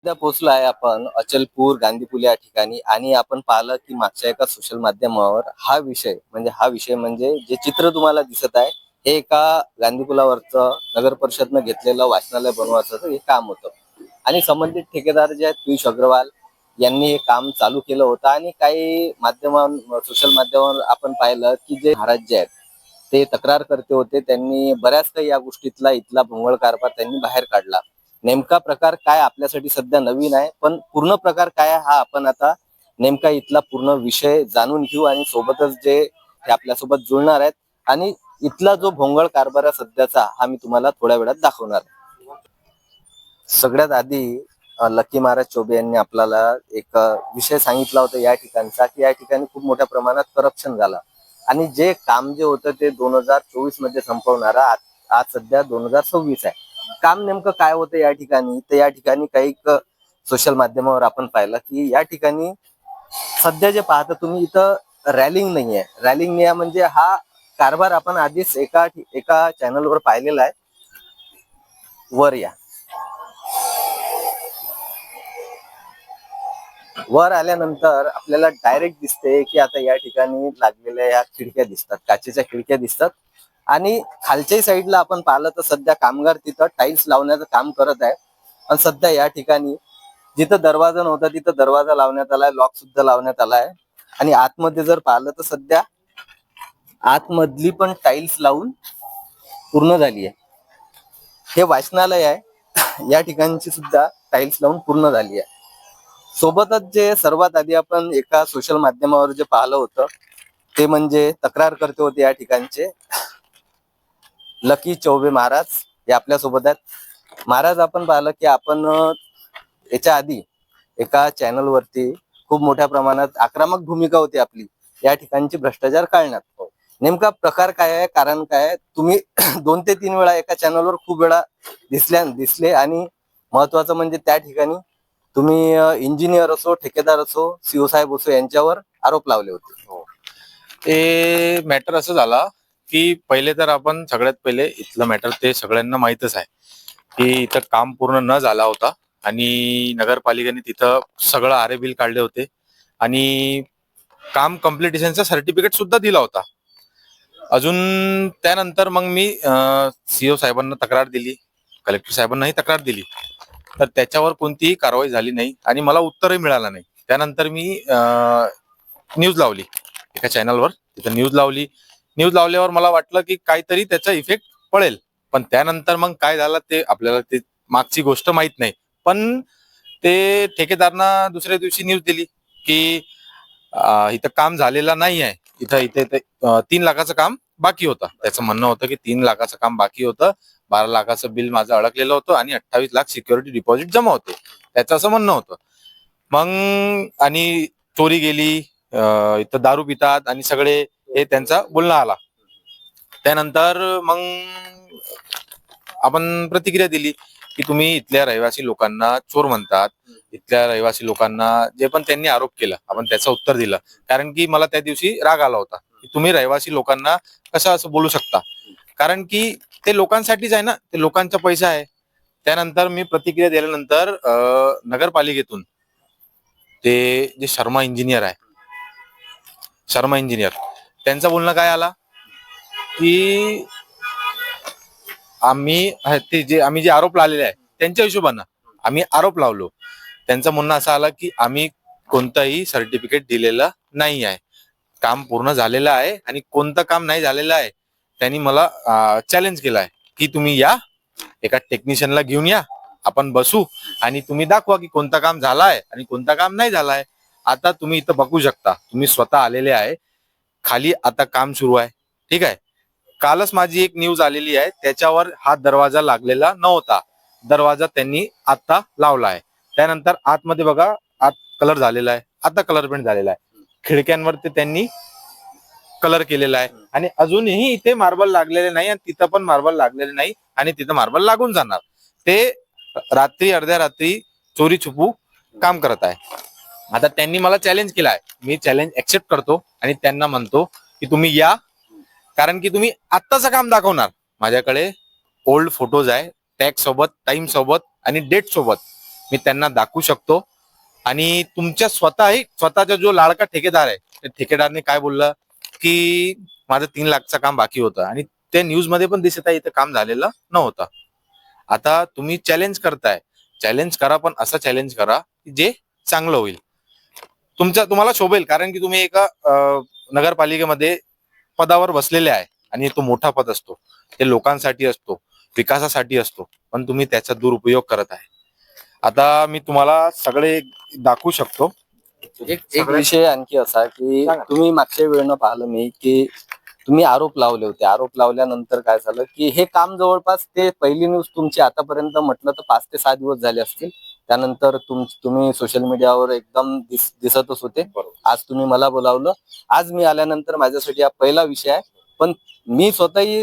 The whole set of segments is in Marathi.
सध्या पोहोचलो आहे आपण अचलपूर गांधीपुल या ठिकाणी आणि आपण पाहिलं की मागच्या एका सोशल माध्यमावर हा विषय म्हणजे जे चित्र तुम्हाला दिसत आहे हे एका गांधीपुलावरचं नगर परिषदनं घेतलेलं वाचनालय बनवायचं हे काम होतं आणि संबंधित ठेकेदार जे आहेत पियुष अग्रवाल यांनी हे काम चालू केलं होतं आणि काही सोशल माध्यमावर आपण पाहिलं की जे महाराज जे आहेत ते तक्रार करते होते. त्यांनी बऱ्याच काही या गोष्टीतला इथला भोंगळ कारभार त्यांनी बाहेर काढला. नेमका प्रकार काय आपल्यासाठी सध्या नवीन आहे, पण पूर्ण प्रकार काय आहे हा आपण आता नेमका इथला पूर्ण विषय जाणून घेऊ आणि सोबतच जे हे आपल्यासोबत जुळणार आहेत आणि इथला जो भोंगळ कारभार आहे सध्याचा हा मी तुम्हाला थोड्या वेळात दाखवणार. सगळ्यात आधी लकी महाराज चौबे यांनी आपल्याला एक विषय सांगितला होता या ठिकाणचा की या ठिकाणी खूप मोठ्या प्रमाणात करप्शन झालं आणि जे काम जे होतं ते 2024 मध्ये संपवणारा आज सध्या 2026 आहे. काम नेमकं काय होतं या ठिकाणी, तर या ठिकाणी काही सोशल माध्यमावर आपण पाहिलं की या ठिकाणी सध्या जे पाहता तुम्ही इथं रॅलिंग नाही आहे म्हणजे हा कारभार आपण आधीच एका चॅनलवर पाहिलेला आहे. वर या. वर आल्यानंतर आपल्याला डायरेक्ट दिसते की आता या ठिकाणी लागलेल्या या खिडक्या दिसतात, काचेच्या खिडक्या दिसतात आणि खालच्याही साईडला आपण पाहिलं तर सध्या कामगार तिथं टाईल्स लावण्याचं काम करत आहे. आणि सध्या या ठिकाणी जिथं दरवाजा नव्हता तिथं दरवाजा लावण्यात आलाय, लॉक सुद्धा लावण्यात आलाय आणि आतमध्ये जर पाहिलं तर सध्या आतमधली पण टाईल्स लावून पूर्ण झाली आहे. हे वाचनालय आहे, या ठिकाणची सुद्धा टाईल्स लावून पूर्ण झाली आहे. सोबतच जे सर्वात आधी आपण एका सोशल माध्यमावर जे पाहिलं होतं ते म्हणजे तक्रार करते होते या ठिकाणचे लकी चौबे महाराज हे आपल्या सोबत आहेत. महाराज, आपण पाहिलं की आपण याच्या आधी एका चॅनल वरती खूप मोठ्या प्रमाणात आक्रमक भूमिका होती आपली या ठिकाणची भ्रष्टाचार काढण्यात. नेमका प्रकार काय आहे, कारण काय आहे, तुम्ही 2 ते 3 वेळा एका चॅनलवर खूप वेळा दिसले आणि महत्वाचं म्हणजे त्या ठिकाणी तुम्ही इंजिनियर असो, ठेकेदार असो, सीओ साहेब असो यांच्यावर आरोप लावले होते. हो. ते मॅटर असं झाला की पहिले तर आपण सगळ्यात पहिले इथलं मॅटर ते सगळ्यांना माहितच आहे की इथं काम पूर्ण न झाला होता आणि नगरपालिकेने तिथं सगळं आरे बिल काढले होते आणि काम कम्प्लिटेशनचा सर्टिफिकेट सुद्धा दिला होता. अजून त्यानंतर मग मी सीओ साहेबांना तक्रार दिली, कलेक्टर साहेबांनाही तक्रार दिली, तर त्याच्यावर कोणतीही कारवाई झाली नाही आणि मला उत्तरही मिळालं नाही. त्यानंतर मी न्यूज लावली एका चॅनलवर, तिथं न्यूज लावली. न्यूज लावल्यावर मला वाटलं की काहीतरी त्याचा इफेक्ट पडेल, पण त्यानंतर मग काय झालं ते आपल्याला ते मागची गोष्ट माहित नाही. पण ते ठेकेदारना दुसऱ्या दिवशी न्यूज दिली की इथं काम झालेलं नाही आहे, इथं इथे 3 लाखाचं काम बाकी होतं. त्याचं म्हणणं होतं की 3 लाखाचं काम बाकी होतं, 12 लाखाचं बिल माझं अडकलेलं होतं आणि 28 लाख सिक्युरिटी डिपॉझिट जमा होते, त्याचं असं म्हणणं होतं. मग आणि चोरी गेली, इथं दारू पितात आणि सगळे हे त्यांचा बोलणं आला. त्यानंतर मग आपण प्रतिक्रिया दिली की तुम्ही इथल्या रहिवासी लोकांना चोर म्हणतात, इथल्या रहिवासी लोकांना जे पण त्यांनी आरोप केला आपण त्याचं उत्तर दिलं. कारण की मला त्या दिवशी राग आला होता की तुम्ही रहिवासी लोकांना कसं असं बोलू शकता, कारण की ते लोकांसाठीच आहे ना, ते लोकांचा पैसा आहे. त्यानंतर मी प्रतिक्रिया दिल्यानंतर नगरपालिकेतून ते जे शर्मा इंजिनियर त्यांचं बोलणं काय आला की आम्ही जे आरोप लावलेले आहे त्यांच्या हिशोबानं आम्ही आरोप लावलो. त्यांचं म्हणणं असं आलं की आम्ही कोणतंही सर्टिफिकेट दिलेलं नाही आहे, काम पूर्ण झालेलं आहे आणि कोणतं काम नाही झालेलं आहे त्यांनी मला चॅलेंज केलं आहे की तुम्ही या, एका टेक्निशियनला घेऊन या, आपण बसू आणि तुम्ही दाखवा की कोणतं काम झालं आहे आणि कोणतं काम नाही झालं आहे. आता तुम्ही इथं बघू शकता, तुम्ही स्वतः आलेले आहे, खाली आता काम सुरू आहे. ठीक आहे, कालच माझी एक न्यूज आलेली आहे, त्याच्यावर हा दरवाजा लागलेला नव्हता, दरवाजा त्यांनी आता लावला आहे. त्यानंतर आतमध्ये बघा, आत कलर झालेला आहे, आता कलर पेंट झालेला आहे, खिडक्यांवर ते त्यांनी कलर केलेला आहे आणि अजूनही इथे मार्बल लागलेले नाही आणि तिथं पण मार्बल लागलेले नाही आणि तिथं मार्बल लागून जाणार. ते रात्री अर्ध्या रात्री चोरी छुपू काम करत आहे. आता त्यांनी मला चॅलेंज केला आहे, मी चॅलेंज एक्सेप्ट करतो आणि त्यांना म्हणतो की तुम्ही या, कारण की तुम्ही आत्ताचं काम दाखवणार. माझ्याकडे ओल्ड फोटोज आहे, टॅग सोबत, टाइम सोबत आणि डेट सोबत. मी त्यांना दाखवू शकतो. आणि तुमच्या स्वतःचा जो लाडका ठेकेदार आहे, त्या ठेकेदारने काय बोललं की माझं 3 लाखचं काम बाकी होतं आणि ते न्यूज मध्ये पण दिसत आहे इथं काम झालेलं नव्हतं. आता तुम्ही चॅलेंज करताय, चॅलेंज करा, पण असं चॅलेंज करा की जे चांगलं होईल, तुम्हाला शोभेल. कारण की तुम्ही एका नगरपालिकेमध्ये पदावर बसलेले आहे आणि तो मोठा पद असतो, ते लोकांसाठी असतो, विकासासाठी असतो, पण तुम्ही त्याचा दुरुपयोग करत आहे. आता मी तुम्हाला सगळे दाखवू शकतो. एक विषय आणखी असा की तुम्ही मागच्या वेळेनं पाहिलं मी की तुम्ही आरोप लावले होते. आरोप लावल्यानंतर काय झालं की हे काम जवळपास ते पहिली न्यूज तुमची आतापर्यंत म्हटलं तर 5 ते 6 दिवस झाले असतील. त्यानंतर तुम्ही सोशल मीडियावर एकदम दिसतच होते. आज तुम्ही मला बोलावलं. आज मी आल्यानंतर माझ्यासाठी हा पहिला विषय आहे. पण मी स्वतःही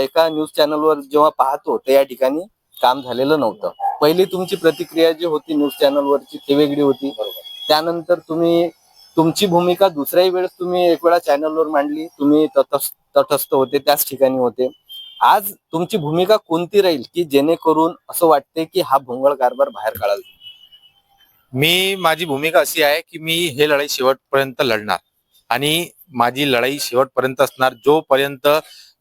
एका न्यूज चॅनलवर जेव्हा पाहतो तर या ठिकाणी काम झालेलं नव्हतं. पहिली तुमची प्रतिक्रिया जी होती न्यूज चॅनलवरची ती वेगळी होती. त्यानंतर तुमची भूमिका दुसऱ्याही वेळेस तुम्ही एक वेळा चॅनलवर मांडली. तुम्ही तटस्थ होते, त्याच ठिकाणी होते. आज तुमची भूमिका कोणती राहील की जेणेकरून असं वाटते की हा भोंगळ कारभार बाहेर काढाल? माझी भूमिका अशी आहे की मी हे लढाई शेवटपर्यंत लढणार आणि माझी लढाई शेवटपर्यंत असणार जोपर्यंत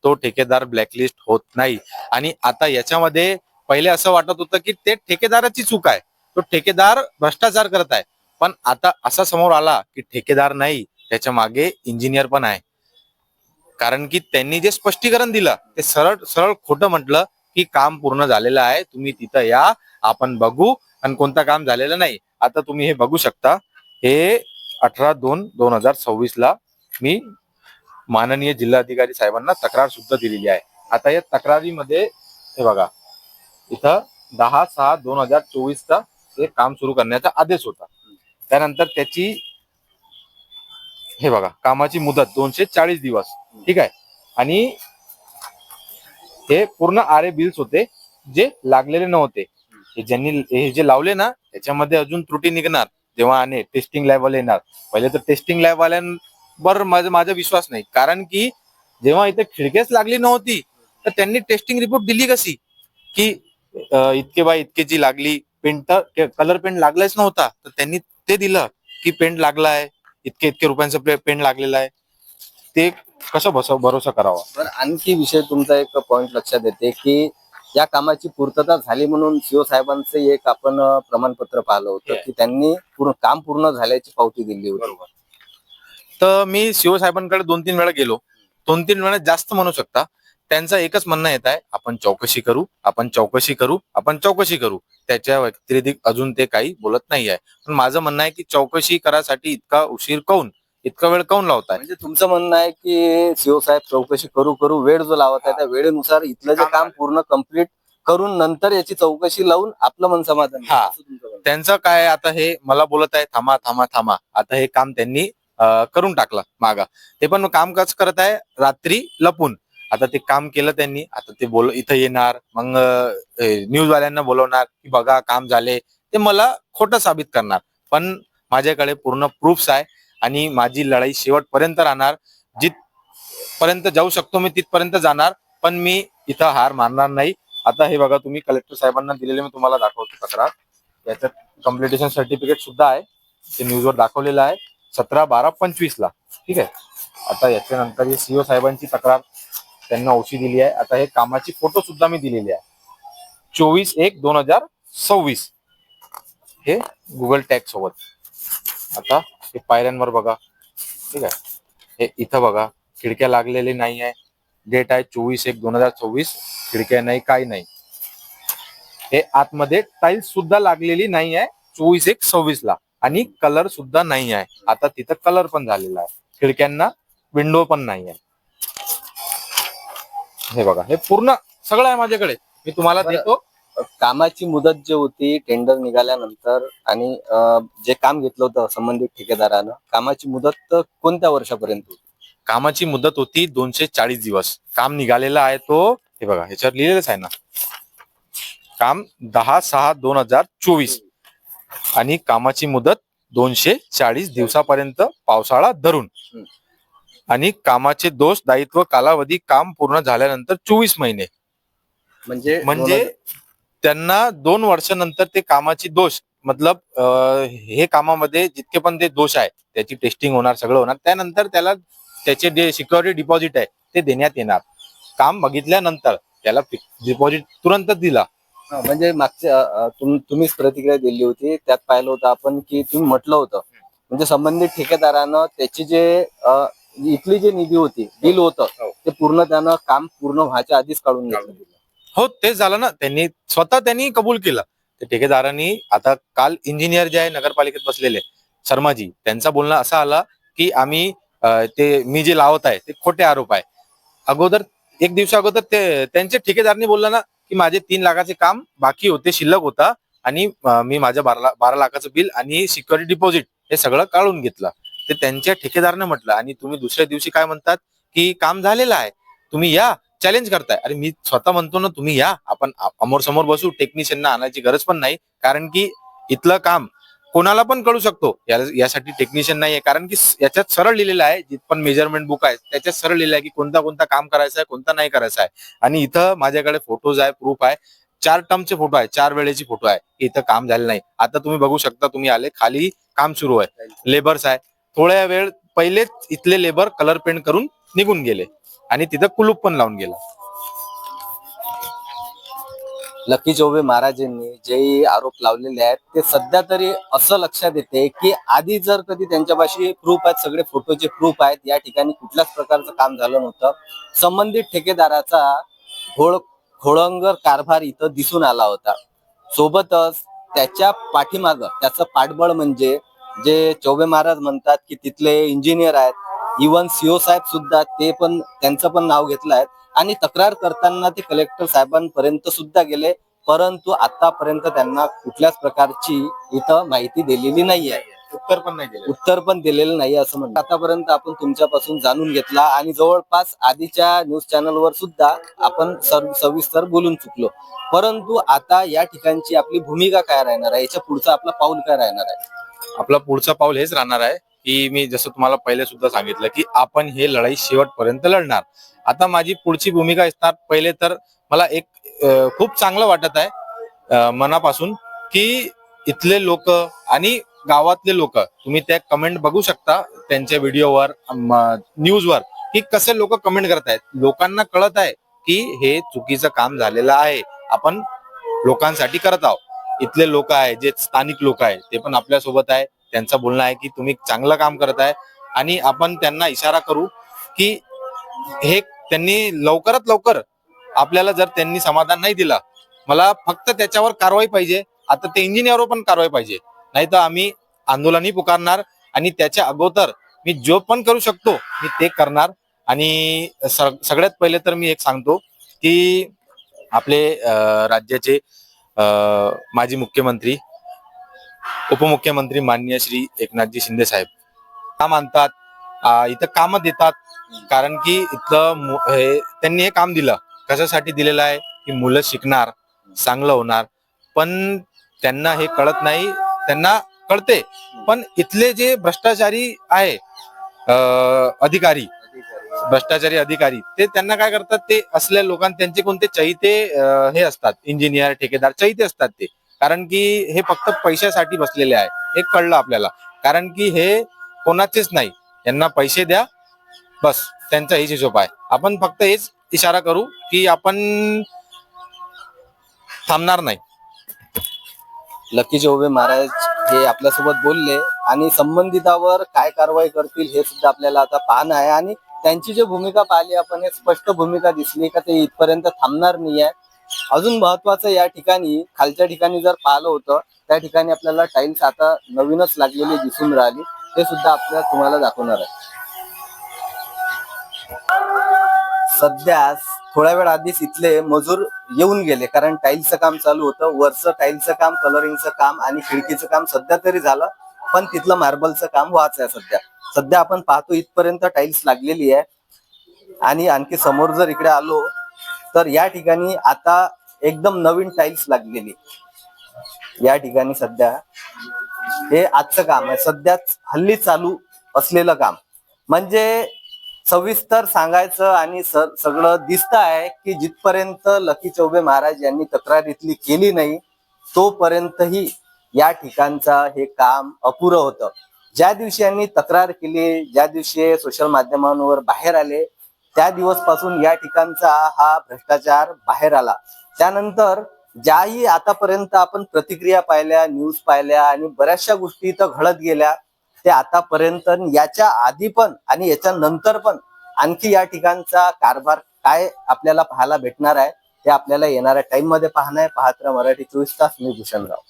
तो ठेकेदार ब्लॅकलिस्ट होत नाही. आणि आता याच्यामध्ये पहिले असं वाटत होतं की ते ठेकेदाराची चूक आहे, तो ठेकेदार भ्रष्टाचार करत आहे. पण आता असा समोर आला की ठेकेदार नाही, त्याच्या मागे इंजिनियर पण आहे. कारण की त्यांनी जे स्पष्टीकरण दिलं ते सरळ सरळ खोटं म्हटलं की काम पूर्ण झालेलं आहे, तुम्ही तिथं या, आपण बघू, आणि कोणतं काम झालेलं नाही. आता तुम्ही हे बघू शकता, हे 18/2/2026 ला मी माननीय जिल्हाधिकारी साहेबांना तक्रार सुद्धा दिलेली आहे. आता या तक्रारीमध्ये हे बघा, इथं 10/6/2024 चा हे काम सुरू करण्याचा आदेश होता. त्यानंतर त्याची हे बघा कामाची मुदत 240 दिवस, ठीक आहे. आणि हे पूर्ण आरे बिल्स होते जे लागलेले नव्हते. हे जे लावले ना, त्याच्यामध्ये अजून त्रुटी निघणार जेव्हा टेस्टिंग लॅब वाले येणार. पहिले तर टेस्टिंग लॅब वाल्यांवर माझा विश्वास नाही, कारण की जेव्हा इथे खिडकीच लागली नव्हती तर त्यांनी टेस्टिंग रिपोर्ट दिली कशी की इतके बाय इतकेची लागली, पेंट कलर पेंट लागलाच नव्हता तर त्यांनी ते दिलं की पेंट लागलाय, इतके इतके रुपयांचं पेंट लागलेलं आहे. ते कसं भरोसा करावा. पण आणखी विषय तुमचा एक पॉइंट लक्षात येते की या कामाची पूर्तता झाली म्हणून सीओ साहेबांचे एक आपण प्रमाणपत्र पाहिलं होतं की त्यांनी काम पूर्ण झाल्याची पावती दिली होती. तर मी सीओ साहेबांकडे 2-3 वेळा गेलो, 2-3 वेळा जास्त म्हणू शकता. त्यांचं एकच म्हणणं येत आहे, आपण चौकशी करू, आपण चौकशी करू, आपण चौकशी करू. त्याच्या व्यतिरिक्त अजून ते काही बोलत नाही आहे. पण माझं म्हणणं आहे की चौकशी करायसाठी इतका उशीर काऊन, इतका वेळ काऊन लावताय? म्हणजे तुमचं म्हणणं आहे की सीओ साहेब चौकशी करू वेळ जो लावत आहे त्या वेळेनुसार इथलं जे काम पूर्ण कम्प्लीट करून नंतर याची चौकशी लावून आपलं मन समाधान. हा, त्यांचं काय, आता हे मला बोलत आहे थांबा थांबा थांबा. आता हे काम त्यांनी करून टाकलं मागा. ते पण काम कसं करत आहे, रात्री लपून. आता ते काम केलं त्यांनी, आता ते इथं येणार, मग न्यूजवाल्यांना बोलवणार की बघा काम झाले, ते मला खोटं साबित करणार. पण माझ्याकडे पूर्ण प्रूफ्स आहे आणि माझी लढाई शेवटपर्यंत राहणार. जिथपर्यंत जाऊ शकतो मी तिथपर्यंत जाणार, पण मी इथं हार मानणार नाही. आता हे बघा, तुम्ही कलेक्टर साहेबांना दिलेले मी तुम्हाला दाखवतो तक्रार. याचं कम्प्लिटेशन सर्टिफिकेट सुद्धा आहे, ते न्यूजवर दाखवलेलं आहे 17/12/25 ला, ठीक आहे. आता याच्यानंतर हे सीओ साहेबांची तक्रार, त्यांना ओशी दिली आहे. आता हे कामाची फोटो सुद्धा मी दिलेली आहे 24/1/2026, हे गुगल टॅग सोबत. आता हे पायऱ्यांवर बघा, ठीक आहे. हे इथं बघा, खिडक्या लागलेली नाही आहे. डेट आहे 24/1/2026, खिडक्या नाही, काही नाही. हे आतमध्ये टाइल्स सुद्धा लागलेली नाही आहे 24/1/26 ला, आणि कलर सुद्धा नाही आहे. आता तिथं कलर पण झालेला आहे, खिडक्यांना विंडो पण नाही आहे. हे बघा, हे पूर्ण सगळं आहे माझ्याकडे, मी तुम्हाला देतो. कामाची मुदत जी होती टेंडर निघाल्यानंतर आणि जे काम घेतलं होतं संबंधित ठेकेदारानं, कामाची मुदत कोणत्या वर्षापर्यंत होती? कामाची मुदत होती 240 दिवस. काम निघालेला आहे तो, हे बघा ह्याच्यावर लिहिलेलंच आहे ना, काम 10/6/2024, आणि कामाची मुदत 240 दिवसापर्यंत पावसाळा धरून, आणि कामाचे दोष दायित्व कालावधी काम पूर्ण झाल्यानंतर 24 महिने. म्हणजे त्यांना 2 वर्षानंतर ते कामाची दोष मतलब हे कामामध्ये जितके पण ते दोष आहे त्याची टेस्टिंग होणार, सगळं होणार. त्यानंतर त्याला त्याचे जे सिक्युरिटी डिपॉझिट आहे ते देण्यात येणार. काम बघितल्यानंतर त्याला डिपॉझिट तुरंतच दिला. म्हणजे मागच्या तुम्हीच प्रतिक्रिया दिली होती, त्यात पाहिलं होतं आपण की तुम्ही म्हटलं होतं म्हणजे संबंधित ठेकेदारानं त्याची जे इथली जी निधी होती, बिल होतं, ते पूर्ण त्यानं काम पूर्ण व्हायच्या आधीच काढून घेतलं. हो, तेच झालं ना. त्यांनी कबूल केलं. ते ठेकेदारांनी आता काल इंजिनियर जे आहे नगरपालिकेत बसलेले शर्माजी, त्यांचा बोलणं असा आला की आम्ही ते मी जे लावत आहे ते खोटे आरोप आहे. अगोदर 1 दिवसा अगोदर ते त्यांचे ठेकेदारांनी बोललं ना की माझे 3 लाखाचे काम बाकी होते, शिल्लक होता आणि मी माझ्या 12 लाखाचं बिल आणि सिक्युरिटी डिपॉझिट हे सगळं काढून घेतलं. ते त्यांच्या ठेकेदाराने म्हटलं आणि तुम्ही दुसऱ्या दिवशी काय म्हणतात की काम झालेलं आहे, तुम्ही या, चॅलेंज करताय. अरे मी स्वतः म्हणतो ना तुम्ही या, आपण समोर समोर बसू. टेक्निशियनना आणायची गरज पण नाही, कारण की इथलं काम कोणाला पण कळू शकतो. यासाठी टेक्निशियन नाहीये, कारण की याच्यात सरळ लिहिलेलं आहे, जिथपण मेजरमेंट बुक आहे त्याच्यात सरळ लिहिलं आहे की कोणता कोणता काम करायचं आहे, कोणता नाही करायचं आहे. आणि इथं माझ्याकडे फोटोज आहे, प्रूफ आहे. 4 टर्मचे फोटो आहे, 4 वेळेची फोटो आहे. इथं काम झालं नाही. आता तुम्ही बघू शकता, तुम्ही आले खाली काम सुरू आहे, लेबर्स आहे. थोड्या वेळ पहिलेच इथले लेबर कलर पेंट करून निघून गेले आणि तिथं कुलूप पण लावून गेला. लकी चौबे महाराजांनी जे आरोप लावलेले आहेत ते सध्या तरी असं लक्षात येते की आधी जर कधी त्यांच्यापाशी प्रूफ आहेत, सगळे फोटोचे प्रूफ आहेत, या ठिकाणी कुठल्याच प्रकारचं काम झालं नव्हतं. संबंधित ठेकेदाराचा खोळंगर कारभार इथं दिसून आला होता. सोबतच त्याच्या पाठीमागं त्याचं पाठबळ म्हणजे जे चौबे महाराज म्हणतात की तिथले इंजिनियर आहेत, इवन सीओ साहेब सुद्धा, ते पण त्यांचं पण नाव घेतलं आहे आणि तक्रार करताना ते कलेक्टर साहेबांपर्यंत सुद्धा गेले, परंतु आतापर्यंत त्यांना कुठल्याच प्रकारची इथं माहिती दिलेली नाही आहे. उत्तर पण दिलेलं नाही असं म्हणतात. आतापर्यंत आपण तुमच्यापासून जाणून घेतला आणि जवळपास आधीच्या न्यूज चॅनलवर सुद्धा आपण सविस्तर बोलून चुकलो, परंतु आता या ठिकाणची आपली भूमिका काय राहणार आहे, याच्या पुढचं आपलं पाऊल काय राहणार आहे? आपलं पुढचं पाऊल हेच राहणार आहे की मी जसं तुम्हाला पहिले सुद्धा सांगितलं की आपण हे लढाई शेवटपर्यंत लढणार. आता माझी पुढची भूमिका असणार, पहिले तर मला एक खूप चांगलं वाटत आहे मनापासून की इथले लोक आणि गावातले लोक, तुम्ही त्या कमेंट बघू शकता त्यांच्या व्हिडिओवर, न्यूजवर, की कसे लोक कमेंट करतायत. लोकांना कळत आहे की हे चुकीचं काम झालेलं आहे, आपण लोकांसाठी करत आहोत. इथले लोक आहे, जे स्थानिक लोक आहे, ते पण आपल्या सोबत आहे. त्यांचं बोलणं आहे की तुम्ही चांगलं काम करत आहे आणि आपण त्यांना इशारा करू की हे त्यांनी लवकरात लवकर, आपल्याला जर त्यांनी समाधान नाही दिला, मला फक्त त्याच्यावर कारवाई पाहिजे. आता ते इंजिनियरवर पण कारवाई पाहिजे, नाही तर आम्ही आंदोलनही पुकारणार आणि त्याच्या अगोदर मी जो पण करू शकतो मी ते करणार. आणि सगळ्यात पहिले तर मी एक सांगतो की आपले राज्याचे माजी मुख्यमंत्री, उपमुख्यमंत्री माननीय श्री एकनाथजी शिंदे साहेब काम आणतात, इथं काम देतात, कारण की इथलं त्यांनी हे काम दिलं कशासाठी दिलेलं आहे की मुलं शिकणार, चांगलं होणार. पण त्यांना हे कळत नाही. त्यांना कळते पण इथले जे भ्रष्टाचारी आहे भ्रष्टाचारी अधिकारी, ते त्यांना काय करतात, ते असल्या लोकांना त्यांचे कोणते चहिते हे असतात, इंजिनियर ठेकेदार चहिते असतात ते, कारण की हे फक्त पैशासाठी बसलेले आहे. हे कळलं आपल्याला, कारण की हे कोणाचेच नाही, यांना पैसे द्या बस, त्यांचा हेच हिशोब आहे. आपण फक्त हेच इशारा करू की आपण थांबणार नाही. लकी चौबे महाराज हे आपल्यासोबत बोलले आणि संबंधितावर काय कारवाई करतील हे सुद्धा आपल्याला आता पाहणं आहे. आणि त्यांची जी भूमिका पाहिली आपण, एक स्पष्ट भूमिका दिसली का ते इथपर्यंत थांबणार नाही आहे. अजून महत्वाचं, या ठिकाणी खालच्या ठिकाणी जर पाहिलं होतं, त्या ठिकाणी आपल्याला टाइल्स आता नवीनच लागलेली दिसून राहिली, ते सुद्धा आपल्याला तुम्हाला दाखवणार आहे. सध्या थोड्या वेळ आधीच इथले मजूर येऊन गेले, कारण टाईल्सचं काम चालू होतं. वरचं टाईल्सचं काम, कलरिंगचं काम आणि खिडकीचं काम सध्या तरी झालं, पण तिथलं मार्बलचं काम व्हायचं आहे. सध्या आपण पाहतो इथपर्यंत टाईल्स लागलेली आहे. आणि आणखी समोर जर इकडे आलो तर या ठिकाणी आता एकदम नवीन टाईल्स लागलेली या ठिकाणी. सध्या हे आजचं काम आहे, सध्याच हल्ली चालू असलेलं काम. म्हणजे सविस्तर सांगायचं आणि सगळं दिसत आहे की जिथपर्यंत लकी चौबे महाराज यांनी तक्रार इथली केली नाही तोपर्यंतही या ठिकाणचा हे काम अपुरं होतं. ज्या दिवशी यांनी तक्रार केली, ज्या दिवशी सोशल माध्यमांवर बाहेर आले, त्या दिवसपासून या ठिकाणचा हा भ्रष्टाचार बाहेर आला. त्यानंतर ज्याही आतापर्यंत आपण प्रतिक्रिया पाहिल्या, न्यूज पाहिल्या आणि बऱ्याचशा गोष्टी इथं घडत गेल्या, ते आतापर्यंत याच्या आधी पण आणि याच्या नंतर पण आणखी या ठिकाणचा कारभार काय आपल्याला पाहायला भेटणार आहे ते आपल्याला येणाऱ्या टाइम मध्ये पाहणं आहे. पाहत राहा मराठी 24 तास. मी भूषणराव.